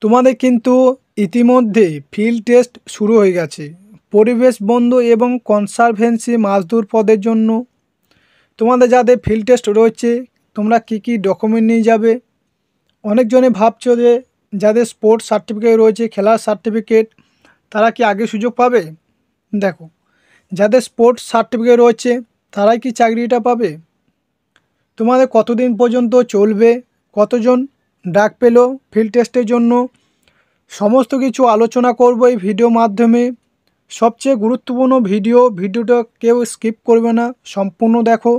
তোমাদের কিন্তু ইতিমধ্যেই ফিল্ড টেস্ট শুরু হয়ে গেছে পরিবেশ বন্ধু এবং কনসারভেন্সি মাছদুর পদের জন্য। তোমাদের যাদের ফিল্ড টেস্ট রয়েছে তোমরা কি কি ডকুমেন্ট নিয়ে যাবে? অনেকজনে ভাবছো যে যাদের স্পোর্টস সার্টিফিকেট রয়েছে, খেলার সার্টিফিকেট, তারা কি আগে সুযোগ পাবে? দেখো, যাদের স্পোর্টস সার্টিফিকেট রয়েছে তারাই কি চাকরিটা পাবে? তোমাদের কতদিন পর্যন্ত চলবে, কতজন ডাক পেলো ফিল্ড টেস্টের জন্য, সমস্ত কিছু আলোচনা করব এই ভিডিও মাধ্যমে। সবচেয়ে গুরুত্বপূর্ণ ভিডিওটা কেউ স্কিপ করবে না, সম্পূর্ণ দেখো।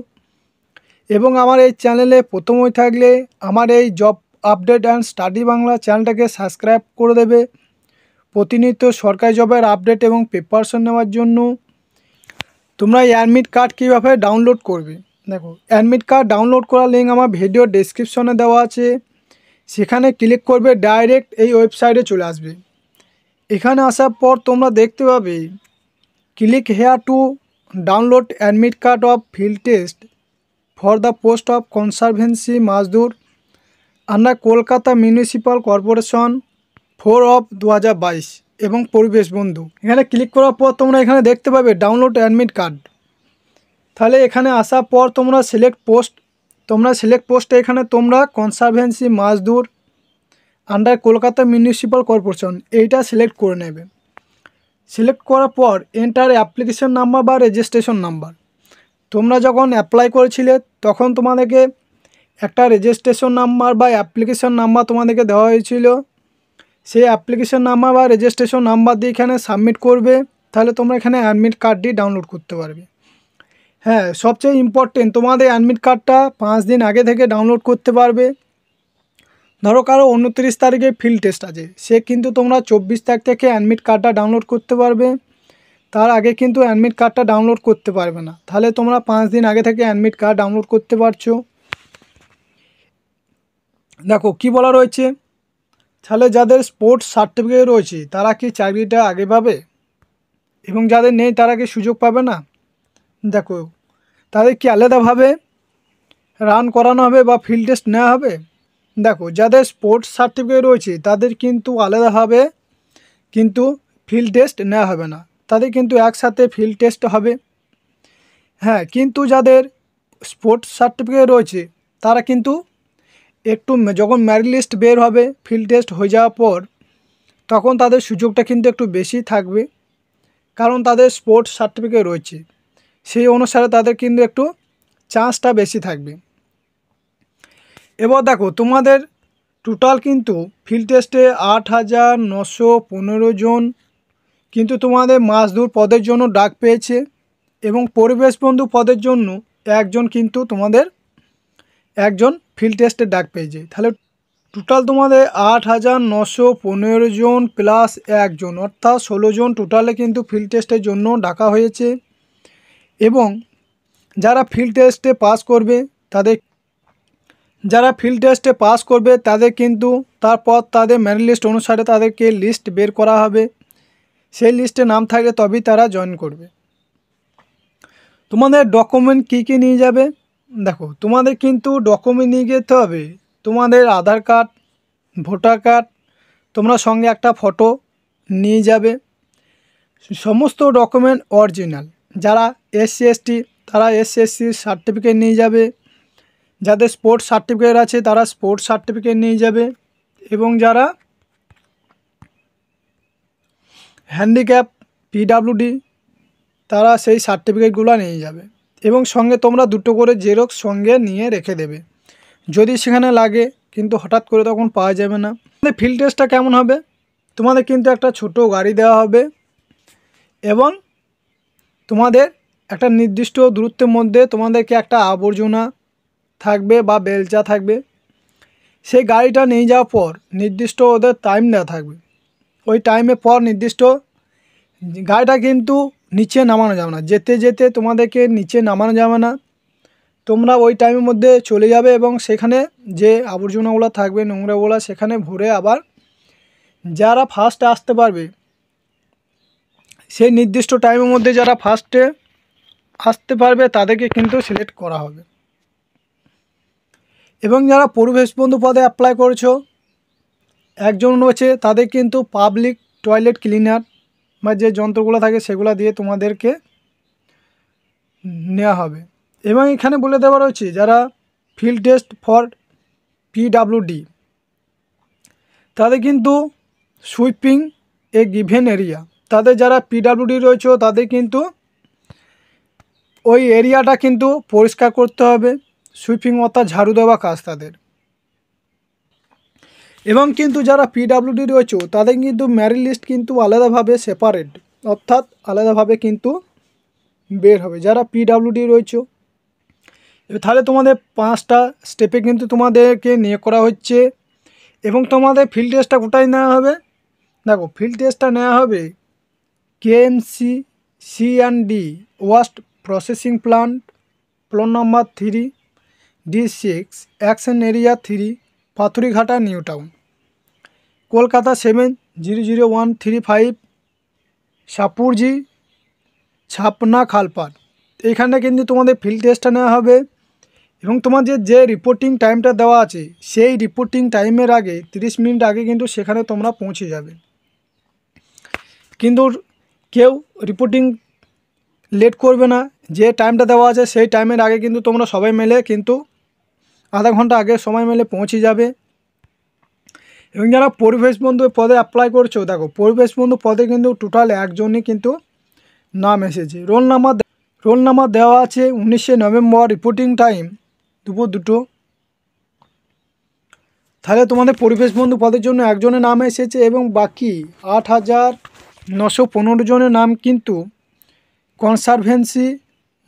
এবং আমার এই চ্যানেলে প্রথম হয়ে থাকলে আমার এই job update and study Bangla চ্যানেলটাকে সাবস্ক্রাইব করে দেবে প্রতিনিয়ত সরকারি জবের আপডেট এবং প্রিপারেশন নেওয়ার জন্য। তোমরা অ্যাডমিট কার্ড কীভাবে ডাউনলোড করবে? দেখো, অ্যাডমিট কার্ড ডাউনলোড করার লিঙ্ক আমার ভিডিও ডেসক্রিপশনে দেওয়া আছে, সেখানে ক্লিক করবে, ডাইরেক্ট এই ওয়েবসাইটে চলে আসবে। এখানে আসার পর তোমরা দেখতে পাবে click here to download admit card of field test for the post of conservancy মাছদুর আন্ডার কলকাতা মিউনিসিপ্যাল কর্পোরেশন 4/2022 এবং পরিবেশ বন্ধু। এখানে ক্লিক করার পর তোমরা এখানে দেখতে পাবে ডাউনলোড অ্যাডমিট কার্ড। তাহলে এখানে আসার পর তোমরা সিলেক্ট পোস্টে এখানে তোমরা কনসারভেন্সি মাছদুর আন্ডার কলকাতা মিউনিসিপ্যাল কর্পোরেশন এইটা সিলেক্ট করে নেবে। সিলেক্ট করার পর এন্টার অ্যাপ্লিকেশন নাম্বার বা রেজিস্ট্রেশন নাম্বার। তোমরা যখন অ্যাপ্লাই করেছিলে তখন তোমাদেরকে একটা রেজিস্ট্রেশন নাম্বার বা অ্যাপ্লিকেশন নাম্বার তোমাদেরকে দেওয়া হয়েছিল। সেই অ্যাপ্লিকেশন নাম্বার বা রেজিস্ট্রেশন নাম্বার দিয়ে এখানে সাবমিট করবে, তাহলে তোমরা এখানে অ্যাডমিট কার্ডটি ডাউনলোড করতে পারবে। হ্যাঁ, সবচেয়ে ইম্পর্টেন্ট, তোমাদের অ্যাডমিট কার্ডটা 5 দিন আগে থেকে ডাউনলোড করতে পারবে। ধরো কারো 29 তারিখে ফিল্ড টেস্ট আছে, সে কিন্তু তোমরা 24 তারিখ থেকে অ্যাডমিট কার্ডটা ডাউনলোড করতে পারবে, তার আগে কিন্তু অ্যাডমিট কার্ডটা ডাউনলোড করতে পারবে না। তাহলে তোমরা 5 দিন আগে থেকে অ্যাডমিট কার্ড ডাউনলোড করতে পারছো। দেখো কি বলা রয়েছে, তাহলে যাদের স্পোর্টস সার্টিফিকেট রয়েছে তারা কি চাকরিটা আগে পাবে এবং যাদের নেই তারা কি সুযোগ পাবে না? দেখো, তাদের কি আলাদাভাবে রান করানো হবে বা ফিল্ড টেস্ট নেওয়া হবে? দেখো, যাদের স্পোর্টস সার্টিফিকেট রয়েছে তাদের কিন্তু আলাদাভাবে কিন্তু ফিল্ড টেস্ট নেওয়া হবে না, তাদের কিন্তু একসাথে ফিল্ড টেস্ট হবে। হ্যাঁ, কিন্তু যাদের স্পোর্টস সার্টিফিকেট রয়েছে তারা কিন্তু একটু যখন মেরিট লিস্ট বের হবে ফিল্ড টেস্ট হয়ে যাওয়ার পর, তখন তাদের সুযোগটা কিন্তু একটু বেশি থাকবে, কারণ তাদের স্পোর্টস সার্টিফিকেট রয়েছে, সেই অনুসারে তাদের কিন্তু একটু চান্সটা বেশি থাকবে। এবার দেখো, তোমাদের টোটাল কিন্তু ফিল্ড টেস্টে 8,915 জন কিন্তু তোমাদের মাছদুর পদের জন্য ডাক পেয়েছে এবং পরিবেশ বন্ধু পদের জন্য একজন কিন্তু তোমাদের একজন ফিল্ড টেস্টের ডাক পেয়েছে। তাহলে টোটাল তোমাদের 8,915 জন প্লাস একজন, অর্থাৎ 16 জন টোটালে কিন্তু ফিল্ড টেস্টের জন্য ডাকা হয়েছে। এবং যারা ফিল্ড টেস্টে পাস করবে তাদের কিন্তু তারপর তাদের মেরিট লিস্ট অনুসারে তাদেরকে লিস্ট বের করা হবে, সেই লিস্টে নাম থাকলে তবেই তারা জয়েন করবে। তোমাদের ডকুমেন্ট কী কী নিয়ে যাবে? দেখো, তোমাদের কিন্তু ডকুমেন্ট নিয়ে যেতে হবে তোমাদের আধার কার্ড, ভোটার কার্ড, তোমরা সঙ্গে একটা ফটো নিয়ে যাবে, সমস্ত ডকুমেন্ট অরিজিনাল। যারা SC/ST তারা SC/ST সার্টিফিকেট নিয়ে যাবে, যাদের স্পোর্টস সার্টিফিকেট আছে তারা স্পোর্টস সার্টিফিকেট নিয়ে যাবে, এবং যারা হ্যান্ডিক্যাপ PWD তারা সেই সার্টিফিকেটগুলো নিয়ে যাবে। এবং সঙ্গে তোমরা 2টো করে জেরক্স সঙ্গে নিয়ে রেখে দেবে, যদি সেখানে লাগে, কিন্তু হঠাৎ করে তখন পাওয়া যাবে না। ফিল্ড টেস্টটা কেমন হবে? তোমাদের কিন্তু একটা ছোট গাড়ি দেওয়া হবে এবং তোমাদের একটা নির্দিষ্ট দূরত্বের মধ্যে তোমাদেরকে একটা আবর্জনা থাকবে বা বেলচা থাকবে, সেই গাড়িটা নিয়ে যাওয়ার পর নির্দিষ্ট ওদের টাইম দেওয়া থাকবে, ওই টাইমের পর নির্দিষ্ট গাড়িটা কিন্তু নিচে নামানো যাবে না, যেতে যেতে তোমাদেরকে নিচে নামানো যাবে না, তোমরা ওই টাইমের মধ্যে চলে যাবে এবং সেখানে যে আবর্জনাগুলো থাকবে নোংরাগুলো সেখানে ভরে আবার যারা ফার্স্টে আসতে পারবে, সেই নির্দিষ্ট টাইমের মধ্যে যারা ফার্স্টে আসতে পারবে তাদেরকে কিন্তু সিলেক্ট করা হবে। এবং যারা পরিবেশ বন্ধু পদে অ্যাপ্লাই করেছো একজন রয়েছে তাদের কিন্তু পাবলিক টয়লেট ক্লিনার বা যে যন্ত্রগুলো থাকে সেগুলো দিয়ে তোমাদেরকে নেওয়া হবে। এবং এখানে বলে দেওয়া রয়েছে যারা ফিল্ড টেস্ট ফর পিডাব্লিউডি তাদের কিন্তু সুইপিং এ গিভেন এরিয়া, তাদের যারা পিডাব্লিউডি রয়েছে তাদের কিন্তু ওই এরিয়াটা কিন্তু পরিষ্কার করতে হবে, সুইপিং অর্থাৎ ঝাড়ু দেওয়া কাজ তাদের। এবং কিন্তু যারা পিডাব্লিউডি রয়েছে তাদের কিন্তু মেরিট লিস্ট কিন্তু আলাদাভাবে সেপারেট, অর্থাৎ আলাদাভাবে কিন্তু বের হবে যারা পিডাব্লিউডি রয়েছে। তাহলে তোমাদের 5টা স্টেপে কিন্তু তোমাদেরকে নিয়ে করা হচ্ছে। এবং তোমাদের ফিল্ড টেস্টটা কোথায় নেওয়া হবে, দেখো ফিল্ড টেস্টটা নেওয়া হবে KMC C&D waste processing plant, plot number 3D6, action area 3, Pathuriaghata new town, Kolkata 700135, Shapoorji, Chhapna Khalpar. এইখানে কিন্তু তোমাদের ফিল্ড টেস্টটা নেওয়া হবে। এবং তোমাদের যে রিপোর্টিং টাইমটা দেওয়া আছে সেই রিপোর্টিং টাইমের আগে 30 মিনিট আগে কিন্তু সেখানে তোমরা পৌঁছে যাবে। কিন্তু কেউ রিপোর্টিং লেট করবে না, যে টাইমটা দেওয়া আছে সেই টাইমের আগে কিন্তু তোমরা সবাই মিলে কিন্তু আধা ঘন্টা আগে সময় মিলে পৌঁছে যাবে। এবং যারা পরিবেশ বন্ধু পদে অ্যাপ্লাই করছো, দেখো পরিবেশ বন্ধু পদে কিন্তু টোটাল একজনই কিন্তু নাম এসেছে। রোল নাম্বার দেওয়া আছে 19শে নভেম্বর, রিপোর্টিং টাইম দুপুর 2টো। তাহলে তোমাদের পরিবেশ বন্ধু পদের জন্য একজনের নাম এসেছে এবং বাকি 8,915 জনের নাম কিন্তু কনসারভেন্সি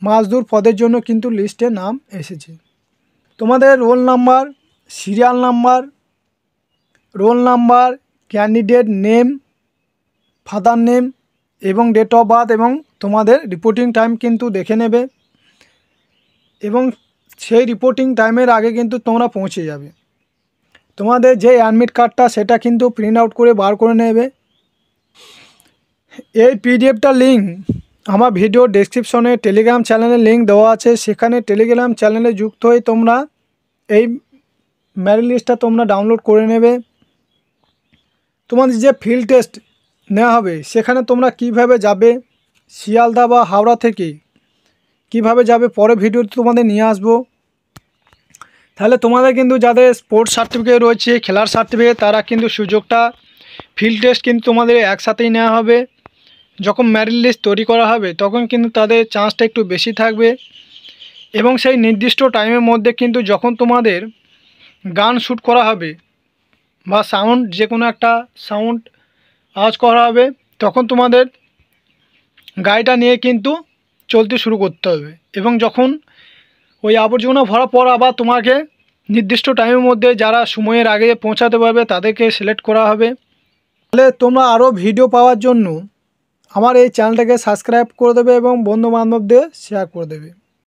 মাজদুর পদের জন্য কিন্তু লিস্টে নাম এসেছে। তোমাদের roll number, serial number, roll number, candidate name, father name এবং ডেট অফ বার্থ এবং তোমাদের রিপোর্টিং টাইম কিন্তু দেখে নেবে। এবং সেই রিপোর্টিং টাইমের আগে কিন্তু তোমরা পৌঁছে যাবে। তোমাদের যে অ্যাডমিট কার্ডটা সেটা কিন্তু প্রিন্ট আউট করে বার করে নেবে। এই পিডিএফটা লিঙ্ক আমার ভিডিও ডেসক্রিপশনে টেলিগ্রাম চ্যানেলের লিঙ্ক দেওয়া আছে, সেখানে টেলিগ্রাম চ্যানেলে যুক্ত হয়ে তোমরা এই মেরিট লিস্টটা তোমরা ডাউনলোড করে নেবে। তোমাদের যে ফিল্ড টেস্ট নেওয়া হবে সেখানে তোমরা কিভাবে যাবে, শিয়ালদা বা হাওড়া থেকে কিভাবে যাবে পরে ভিডিওতে তোমাদের নিয়ে আসবো। তাহলে তোমাদের কিন্তু যাদের স্পোর্টস সার্টিফিকেট রয়েছে, খেলার সার্টিফিকেট, তারা কিন্তু সুযোগটা ফিল্ড টেস্ট কিন্তু তোমাদের একসাথেই নেওয়া হবে। যখন মেরিট লিস্ট তৈরি করা হবে তখন কিন্তু তাদের চান্সটা একটু বেশি থাকবে। এবং সেই নির্দিষ্ট টাইমের মধ্যে কিন্তু যখন তোমাদের গান শ্যুট করা হবে বা সাউন্ড, যে কোনো একটা সাউন্ড আওয়াজ করা হবে, তখন তোমাদের গাড়িটা নিয়ে কিন্তু চলতে শুরু করতে হবে। এবং যখন ওই আবর্জনা ভরার পর আবার তোমাকে নির্দিষ্ট টাইমের মধ্যে যারা সময়ের আগে পৌঁছাতে পারবে তাদেরকে সিলেক্ট করা হবে। তাহলে তোমরা আরও ভিডিও পাওয়ার জন্য আমার এই চ্যানেলটাকে সাবস্ক্রাইব করে দেবে এবং বন্ধুবান্ধবদের শেয়ার করে দেবে।